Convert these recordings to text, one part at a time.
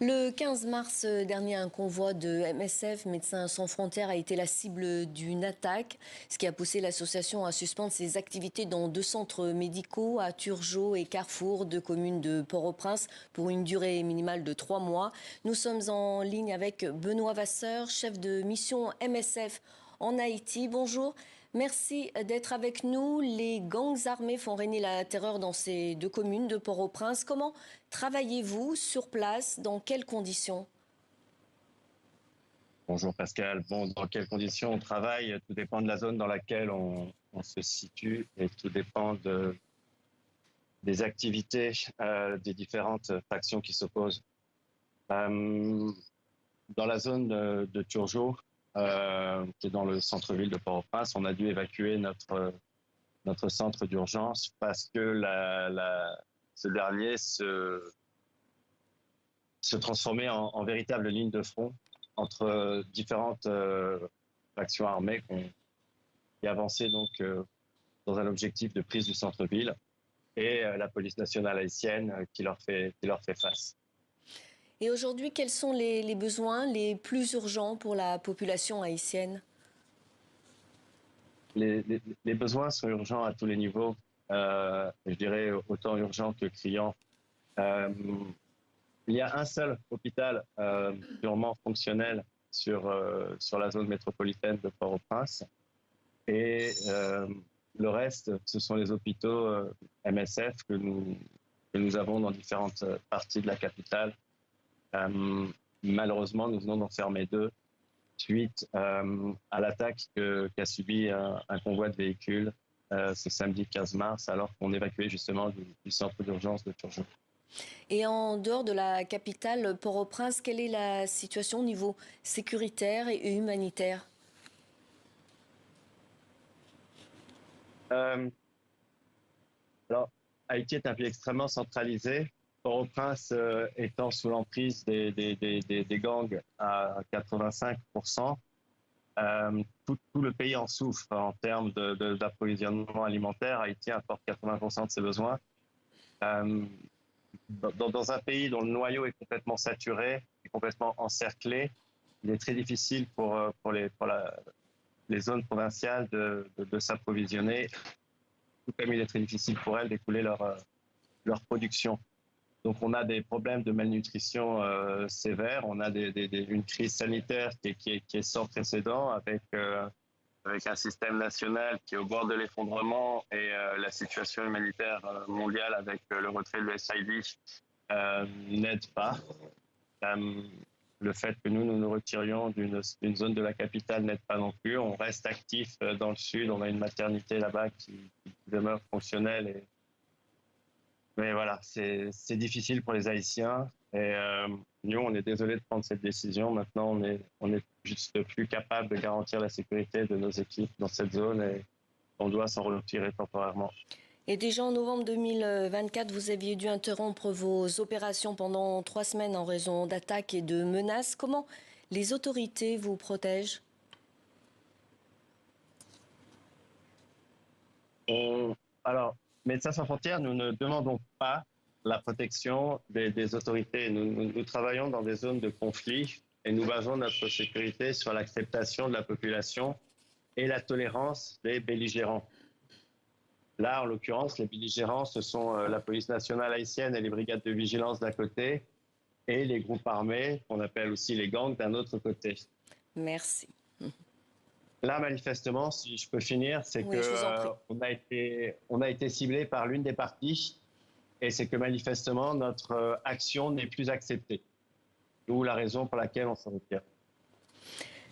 Le 15 mars dernier, un convoi de MSF, Médecins sans frontières, a été la cible d'une attaque, ce qui a poussé l'association à suspendre ses activités dans 2 centres médicaux à Turgeot et Carrefour, 2 communes de Port-au-Prince, pour une durée minimale de 3 mois. Nous sommes en ligne avec Benoît Vasseur, chef de mission MSF en Haïti. Bonjour. Merci d'être avec nous. Les gangs armés font régner la terreur dans ces 2 communes de Port-au-Prince. Comment travaillez-vous sur place? Dans quelles conditions? Bonjour Pascal. Bon, dans quelles conditions on travaille? Tout dépend de la zone dans laquelle on se situe et tout dépend des activités des différentes factions qui s'opposent. Euh, Dans la zone de Turgeot, qui est dans le centre-ville de Port-au-Prince, on a dû évacuer notre centre d'urgence parce que ce dernier se transformait en véritable ligne de front entre différentes factions armées qui avançaient donc dans un objectif de prise du centre-ville et la police nationale haïtienne qui leur fait face. Et aujourd'hui, quels sont les besoins les plus urgents pour la population haïtienne? Les besoins sont urgents à tous les niveaux, je dirais autant urgents que criants. Euh, il y a un seul hôpital purement fonctionnel sur la zone métropolitaine de Port-au-Prince et le reste, ce sont les hôpitaux MSF que nous avons dans différentes parties de la capitale. Malheureusement, nous venons d'en fermer 2 suite à l'attaque qu'a subi un convoi de véhicules ce samedi 15 mars, alors qu'on évacuait justement du centre d'urgence de Turgeot. Et en dehors de la capitale, Port-au-Prince, quelle est la situation au niveau sécuritaire et humanitaire? Euh, alors, Haïti est un pays extrêmement centralisé. Port-au-Prince étant sous l'emprise des gangs à 85%. Tout le pays en souffre en termes d'approvisionnement alimentaire. Haïti importe 80% de ses besoins. Euh, dans un pays dont le noyau est complètement saturé, est complètement encerclé, il est très difficile pour les zones provinciales de s'approvisionner, tout comme il est très difficile pour elles d'écouler leur production. Donc on a des problèmes de malnutrition sévères, on a une crise sanitaire qui est sans précédent avec un système national qui est au bord de l'effondrement et la situation humanitaire mondiale avec le retrait de l'USAID n'aide pas. Euh, le fait que nous retirions d'une zone de la capitale n'aide pas non plus. On reste actif dans le sud, on a une maternité là-bas qui demeure fonctionnelle. Mais voilà, c'est difficile pour les Haïtiens. Et nous, on est désolé de prendre cette décision. Maintenant, on est juste plus capable de garantir la sécurité de nos équipes dans cette zone et on doit s'en retirer temporairement. Et déjà en novembre 2024, vous aviez dû interrompre vos opérations pendant 3 semaines en raison d'attaques et de menaces. Comment les autorités vous protègent? Alors, Médecins sans frontières, nous ne demandons pas la protection des autorités. Nous travaillons dans des zones de conflit et nous basons notre sécurité sur l'acceptation de la population et la tolérance des belligérants. Là, en l'occurrence, les belligérants, ce sont la police nationale haïtienne et les brigades de vigilance d'un côté et les groupes armés, qu'on appelle aussi les gangs, d'un autre côté. Merci. Là, manifestement, si je peux finir, c'est que Oui, je vous en prie. on a été ciblé par l'une des parties et c'est que manifestement notre action n'est plus acceptée. D'où la raison pour laquelle on s'en retire.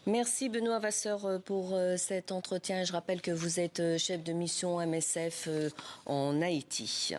Merci Benoît Vasseur pour cet entretien. Je rappelle que vous êtes chef de mission MSF en Haïti.